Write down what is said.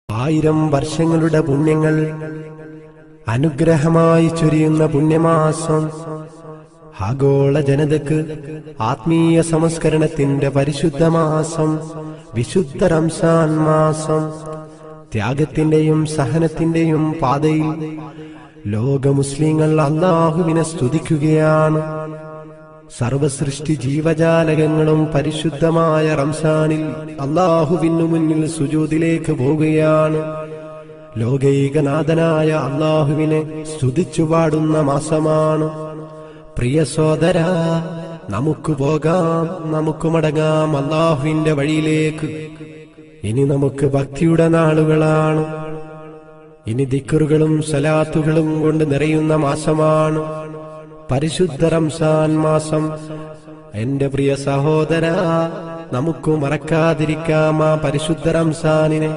1000 വർഷങ്ങളുടെ പുണ്യങ്ങൾ അനുഗ്രഹമായി ചൊരിയുന്ന പുണ്യമാസം, ആഗോള ജനതയ്ക്ക് ആത്മീയ സംസ്കരണത്തിന്റെ പരിശുദ്ധമാസം, വിശുദ്ധ റംസാൻ മാസം. ത്യാഗത്തിന്റെയും സഹനത്തിന്റെയും പാതയിൽ ലോക മുസ്ലിങ്ങൾ അല്ലാഹുവിനെ സ്തുതിക്കുകയാണ്. സർവസൃഷ്ടി ജീവജാലകങ്ങളും പരിശുദ്ധമായ റംസാനിൽ അല്ലാഹുവിനു മുന്നിൽ സുജൂദിലേക്ക് പോകുകയാണ്. ലോകൈകനാഥനായ അല്ലാഹുവിനെ സ്തുതിച്ചു പാടുന്ന മാസമാണ്. പ്രിയ സോദര, നമുക്ക് പോകാം, നമുക്ക് മടങ്ങാം അല്ലാഹുവിന്റെ വഴിയിലേക്ക്. ഇനി നമുക്ക് ഭക്തിയുടെ നാളുകളാണ്. ഇനി ദിക്റുകളും സലാത്തുകളും കൊണ്ട് നിറയുന്ന മാസമാണ് പരിശുദ്ധ റംസാൻ മാസം. എന്റെ പ്രിയ സഹോദര, നമുക്ക് മറക്കാതിരിക്കാം ആ പരിശുദ്ധ റംസാനിനെ.